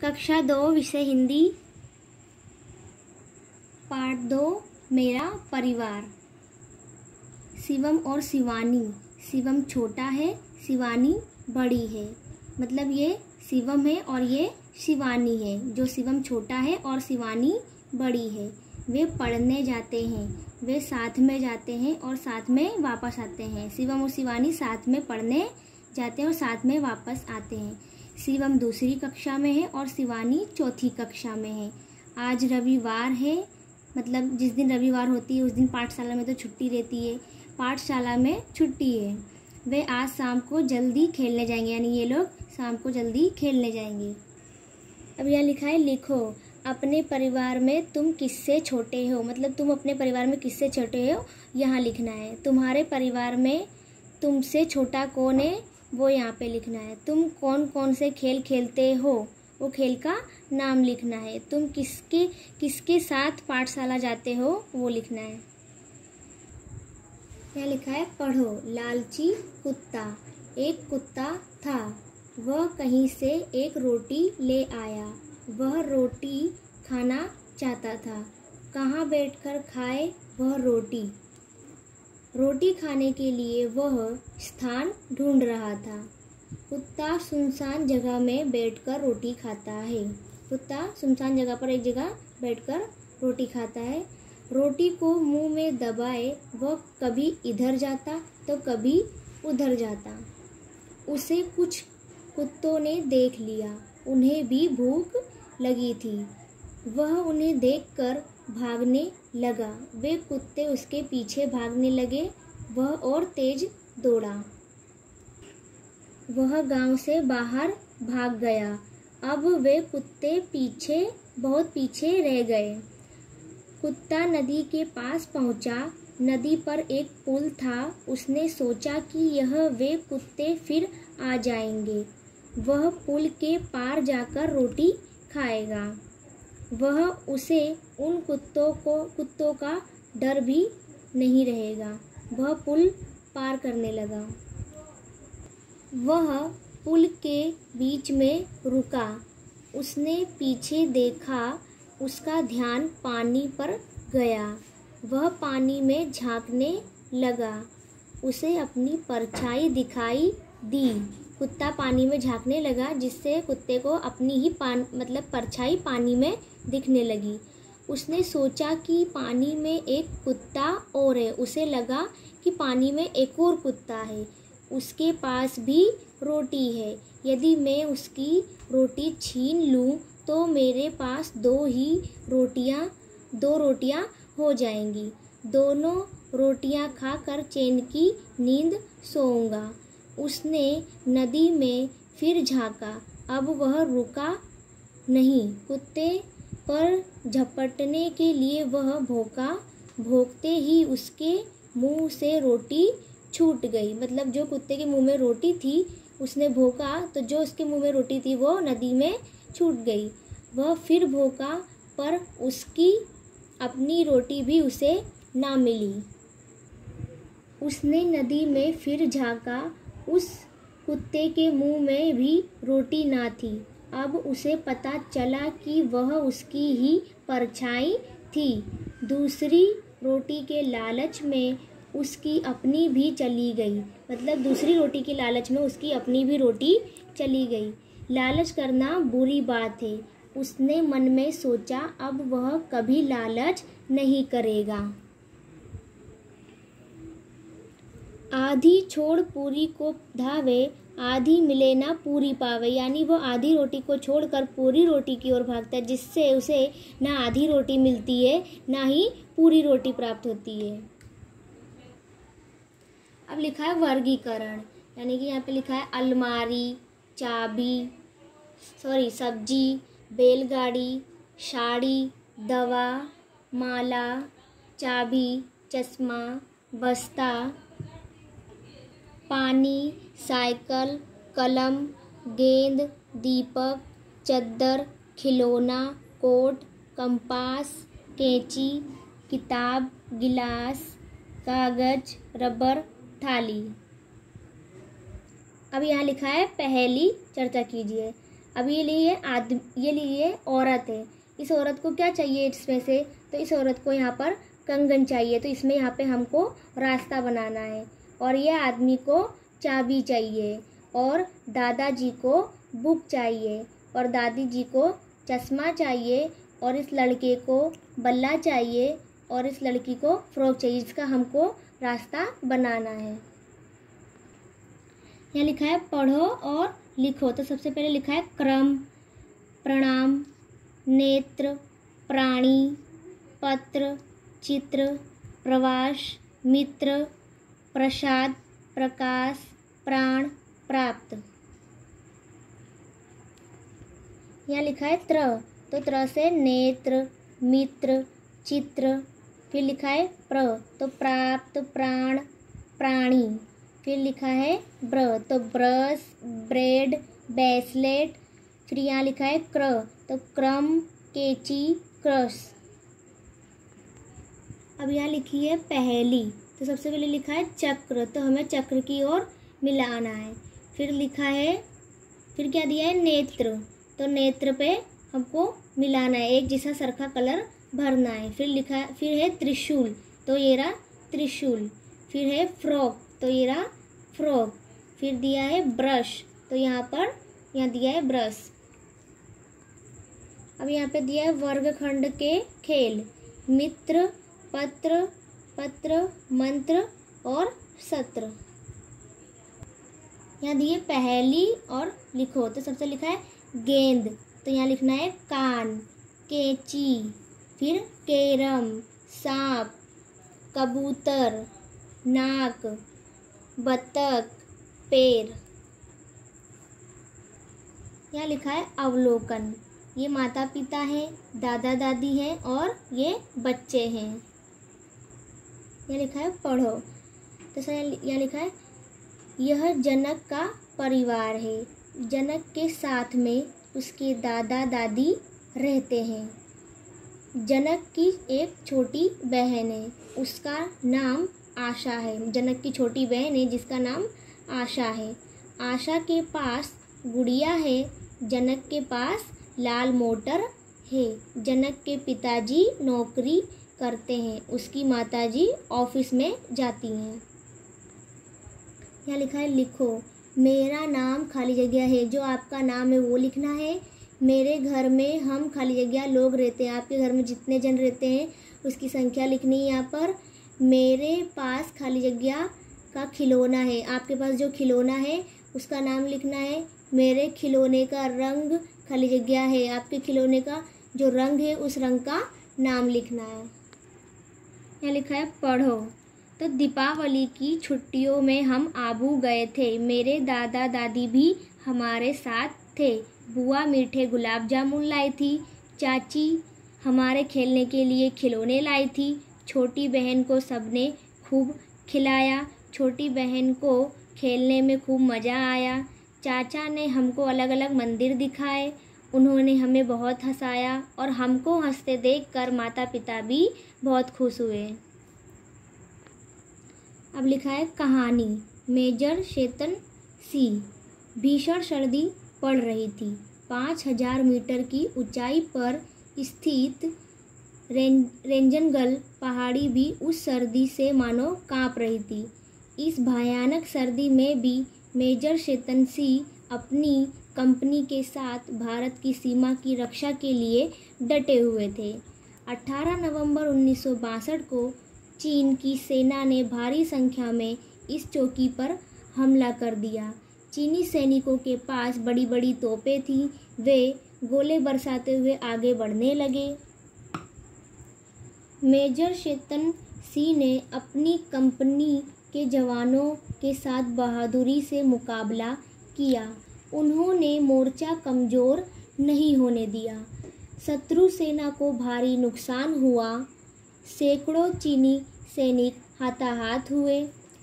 कक्षा 2 विषय हिंदी पार्ट 2 मेरा परिवार। शिवम और शिवानी। शिवम छोटा है, शिवानी बड़ी है। मतलब ये शिवम है और ये शिवानी है। जो शिवम छोटा है और शिवानी बड़ी है। वे पढ़ने जाते हैं। वे साथ में जाते हैं और साथ में वापस आते हैं। शिवम और शिवानी साथ में पढ़ने जाते हैं और साथ में वापस आते हैं। शिवम दूसरी कक्षा में है और शिवानी चौथी कक्षा में है। आज रविवार है, मतलब जिस दिन रविवार होती है उस दिन पाठशाला में तो छुट्टी रहती है। पाठशाला में छुट्टी है। वे आज शाम को जल्दी खेलने जाएंगे, यानी ये लोग शाम को जल्दी खेलने जाएंगे। अब यहाँ लिखा है लिखो अपने परिवार में तुम किससे छोटे हो। मतलब तुम अपने परिवार में किससे छोटे हो यहाँ लिखना है। तुम्हारे परिवार में तुमसे छोटा कौन है वो यहाँ पे लिखना है। तुम कौन कौन से खेल खेलते हो वो खेल का नाम लिखना है। तुम किसके किसके साथ पाठशाला जाते हो वो लिखना है। यहाँ लिखा है पढ़ो। लालची कुत्ता। एक कुत्ता था, वह कहीं से एक रोटी ले आया। वह रोटी खाना चाहता था। कहाँ बैठकर खाए वह रोटी। रोटी खाने के लिए वह स्थान ढूंढ रहा था। कुत्ता सुनसान जगह में बैठकर रोटी खाता है। कुत्ता सुनसान जगह पर एक जगह बैठकर रोटी खाता है। रोटी को मुंह में दबाए वह कभी इधर जाता तो कभी उधर जाता। उसे कुछ कुत्तों ने देख लिया। उन्हें भी भूख लगी थी। वह उन्हें देखकर भागने लगा। वे कुत्ते उसके पीछे भागने लगे। वह और तेज दौड़ा। वह गांव से बाहर भाग गया। अब वे कुत्ते बहुत पीछे रह गए। कुत्ता नदी के पास पहुंचा। नदी पर एक पुल था। उसने सोचा कि यह वे कुत्ते फिर आ जाएंगे। वह पुल के पार जाकर रोटी खाएगा। उसे उन कुत्तों का डर भी नहीं रहेगा। वह पुल पार करने लगा। वह पुल के बीच में रुका। उसने पीछे देखा। उसका ध्यान पानी पर गया। वह पानी में झांकने लगा। उसे अपनी परछाई दिखाई दी। कुत्ता पानी में झांकने लगा जिससे कुत्ते को अपनी ही परछाई पानी में दिखने लगी। उसने सोचा कि पानी में एक कुत्ता और है। उसे लगा कि पानी में एक और कुत्ता है। उसके पास भी रोटी है। यदि मैं उसकी रोटी छीन लूं तो मेरे पास दो रोटियां हो जाएंगी। दोनों रोटियां खाकर चैन की नींद सोऊंगा। उसने नदी में फिर झांका। अब वह रुका नहीं। कुत्ते पर झपटने के लिए वह भौंका। भौंकते ही उसके मुंह से रोटी छूट गई। मतलब जो कुत्ते के मुंह में रोटी थी उसने भौंका तो जो उसके मुंह में रोटी थी वो नदी में छूट गई। वह फिर भौंका पर उसकी अपनी रोटी भी उसे ना मिली। उसने नदी में फिर झांका। उस कुत्ते के मुंह में भी रोटी ना थी। अब उसे पता चला कि वह उसकी ही परछाई थी। दूसरी रोटी के लालच में उसकी अपनी भी चली गई। मतलब दूसरी रोटी के लालच में उसकी अपनी भी रोटी चली गई। लालच करना बुरी बात है। उसने मन में सोचा अब वह कभी लालच नहीं करेगा। आधी छोड़ पूरी को धावे, आधी मिले ना पूरी पावे। यानी वो आधी रोटी को छोड़कर पूरी रोटी की ओर भागता है जिससे उसे ना आधी रोटी मिलती है ना ही पूरी रोटी प्राप्त होती है। अब लिखा है वर्गीकरण। यानी कि यहाँ पे लिखा है अलमारी, सब्जी, बैलगाड़ी, साड़ी, दवा, माला, चाबी, चश्मा, बस्ता, पानी, साइकिल, कलम, गेंद, दीपक, चद्दर, खिलौना, कोट, कंपास, कैंची, किताब, गिलास, कागज, रबर, थाली। अब यहाँ लिखा है पहेली चर्चा कीजिए। अब ये लिए औरत है। इस औरत को क्या चाहिए इसमें से, तो इस औरत को यहाँ पर कंगन चाहिए, तो इसमें यहाँ पे हमको रास्ता बनाना है। और ये आदमी को चाबी चाहिए, और दादाजी को बुक चाहिए, और दादी जी को चश्मा चाहिए, और इस लड़के को बल्ला चाहिए, और इस लड़की को फ्रॉक चाहिए, जिसका हमको रास्ता बनाना है। यहाँ लिखा है पढ़ो और लिखो। तो सबसे पहले लिखा है क्रम, प्रणाम, नेत्र, प्राणी, पत्र, चित्र, प्रवास, मित्र, प्रसाद, प्रकाश, प्राण, प्राप्त। यहाँ लिखा है त्र, तो त्र से नेत्र, मित्र, चित्र। फिर लिखा है प्र, तो प्राप्त, प्राण, प्राणी। फिर लिखा है ब्र, तो ब्रश, ब्रेड, ब्रेसलेट। फिर यहाँ लिखा है क्र, तो क्रम, कैंची, क्रश। अब यहाँ लिखी है पहेली, तो सबसे पहले लिखा है चक्र, तो हमें चक्र की ओर मिलाना है। फिर लिखा है, फिर क्या दिया है नेत्र, तो नेत्र पे हमको मिलाना है, एक जैसा सरखा कलर भरना है। फिर है त्रिशूल, तो ये रहा त्रिशूल। फिर है फ्रॉक, तो ये रहा फ्रॉक। फिर दिया है ब्रश, तो यहाँ दिया है ब्रश। अब यहाँ पे दिया है वर्गखंड के खेल, मित्र, पत्र, मंत्र और सत्र। यहाँ दिए पहेली और लिखो, तो सबसे लिखा है गेंद, तो यहाँ लिखना है कान, कैंची। फिर कैरम, सांप, कबूतर, नाक, बतख, पैर। यहाँ लिखा है अवलोकन, ये माता पिता हैं, दादा दादी हैं और ये बच्चे हैं। यहाँ लिखा है पढ़ो, तो सर यहाँ लिखा है यह जनक का परिवार है। जनक के साथ में उसके दादा दादी रहते हैं। जनक की एक छोटी बहन है, उसका नाम आशा है। जनक की छोटी बहन है जिसका नाम आशा है। आशा के पास गुड़िया है। जनक के पास लाल मोटर है। जनक के पिताजी नौकरी करते हैं, उसकी माताजी ऑफिस में जाती हैं। यहाँ लिखा है लिखो, मेरा नाम खाली जगह है, जो आपका नाम है वो लिखना है। मेरे घर में हम खाली जगह लोग रहते हैं, आपके घर में जितने जन रहते हैं उसकी संख्या लिखनी है यहाँ पर। मेरे पास खाली जगह का खिलौना है, आपके पास जो खिलौना है उसका नाम लिखना है। मेरे खिलौने का रंग खाली जगह है, आपके खिलौने का जो रंग है उस रंग का नाम लिखना है। यहाँ लिखा है पढ़ो, तो दीपावली की छुट्टियों में हम आबू गए थे। मेरे दादा दादी भी हमारे साथ थे। बुआ मीठे गुलाब जामुन लाई थी। चाची हमारे खेलने के लिए खिलौने लाई थी। छोटी बहन को सबने खूब खिलाया। छोटी बहन को खेलने में खूब मज़ा आया। चाचा ने हमको अलग अलग मंदिर दिखाए। उन्होंने हमें बहुत हंसाया और हमको हंसते देखकर माता पिता भी बहुत खुश हुए। अब लिखा है कहानी। मेजर चेतन सी। भीषण सर्दी पड़ रही थी। 5000 मीटर की ऊंचाई पर स्थित रेंजनगल पहाड़ी भी उस सर्दी से मानो कांप रही थी। इस भयानक सर्दी में भी मेजर चेतन सी अपनी कंपनी के साथ भारत की सीमा की रक्षा के लिए डटे हुए थे। 18 नवंबर 1962 को चीन की सेना ने भारी संख्या में इस चौकी पर हमला कर दिया। चीनी सैनिकों के पास बड़ी बड़ी तोपें थीं। वे गोले बरसाते हुए आगे बढ़ने लगे। मेजर चेतन सी ने अपनी कंपनी के जवानों के साथ बहादुरी से मुकाबला किया। उन्होंने मोर्चा कमज़ोर नहीं होने दिया। शत्रु सेना को भारी नुकसान हुआ। सैकड़ों चीनी सैनिक हाथाहाथ हुए।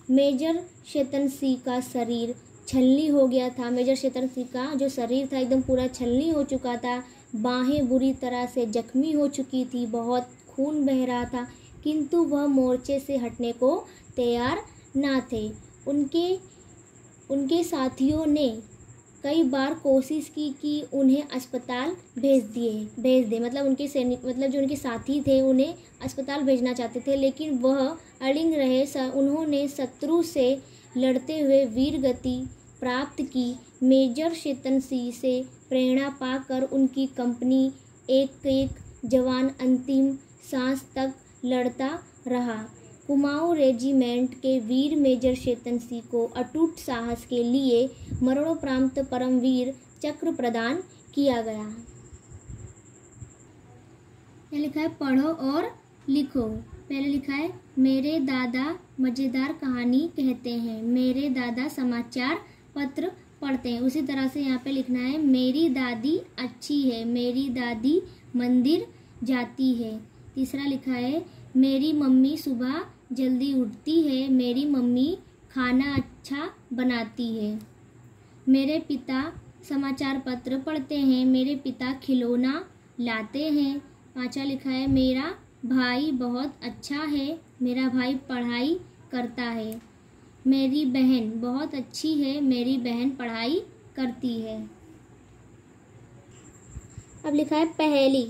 मेजर चेतन सी का शरीर छलनी हो गया था। मेजर चेतन सी का जो शरीर था एकदम पूरा छलनी हो चुका था। बाहें बुरी तरह से जख्मी हो चुकी थी, बहुत खून बह रहा था, किंतु वह मोर्चे से हटने को तैयार ना थे। उनके साथियों ने कई बार कोशिश की कि उन्हें अस्पताल भेज दे, मतलब उनके सैनिक, मतलब जो उनके साथी थे उन्हें अस्पताल भेजना चाहते थे, लेकिन वह अड़िग रहे। उन्होंने शत्रु से लड़ते हुए वीर गति प्राप्त की। मेजर शेतनसी से प्रेरणा पाकर उनकी कंपनी एक एक जवान अंतिम सांस तक लड़ता रहा। कुमाऊं रेजिमेंट के वीर मेजर शेतनसी को अटूट साहस के लिए मरणोपरांत परमवीर चक्र प्रदान किया गया। ये लिखा है पढ़ो और लिखो। पहले लिखा है मेरे दादा मज़ेदार कहानी कहते हैं। मेरे दादा समाचार पत्र पढ़ते हैं। उसी तरह से यहाँ पे लिखना है मेरी दादी अच्छी है। मेरी दादी मंदिर जाती है। तीसरा लिखा है मेरी मम्मी सुबह जल्दी उठती है। मेरी मम्मी खाना अच्छा बनाती है। मेरे पिता समाचार पत्र पढ़ते हैं। मेरे पिता खिलौना लाते हैं। पांचवा लिखा है मेरा भाई बहुत अच्छा है। मेरा भाई पढ़ाई करता है। मेरी बहन बहुत अच्छी है। मेरी बहन पढ़ाई करती है। अब लिखा है पहेली।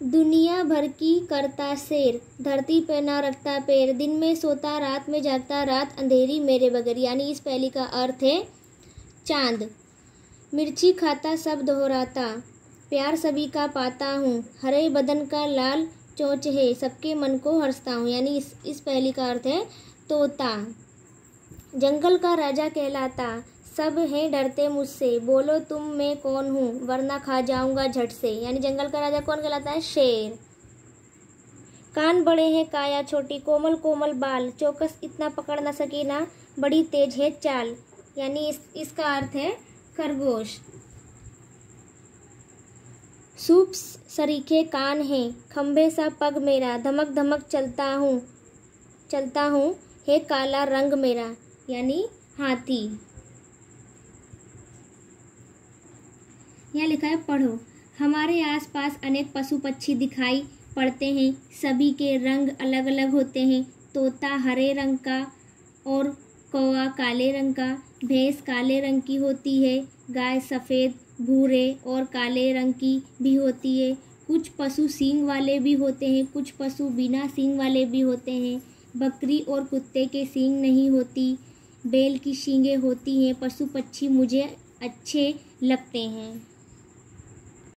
दुनिया भर की करता शेर, धरती पे ना रखता पैर, दिन में सोता रात में जागता, रात अंधेरी मेरे बगैर। यानी इस पहेली का अर्थ है चांद। मिर्ची खाता सब दोहराता, प्यार सभी का पाता हूँ, हरे बदन का लाल चोंच है, सबके मन को हर्षता हूँ। यानी इस पहेली का अर्थ है तोता। जंगल का राजा कहलाता, सब हैं डरते मुझसे, बोलो तुम मैं कौन हूँ, वरना खा जाऊंगा झट से। यानी जंगल का राजा कौन कहलाता है? शेर। कान बड़े हैं काया छोटी, कोमल कोमल बाल, चौकस इतना पकड़ न सकी ना, बड़ी तेज है चाल। यानी इसका अर्थ है खरगोश। सूप सरीखे कान हैं, खंभे सा पग मेरा, धमक धमक चलता हूँ, है काला रंग मेरा। यानी हाथी। यहाँ लिखा है पढ़ो। हमारे आसपास अनेक पशु पक्षी दिखाई पड़ते हैं। सभी के रंग अलग अलग होते हैं। तोता हरे रंग का और कौवा काले रंग का, भैंस काले रंग की होती है, गाय सफ़ेद भूरे और काले रंग की भी होती है। कुछ पशु सींग वाले भी होते हैं, कुछ पशु बिना सींग वाले भी होते हैं। बकरी और कुत्ते के सींग नहीं होती, बैल की सींगें होती हैं। पशु पक्षी मुझे अच्छे लगते हैं।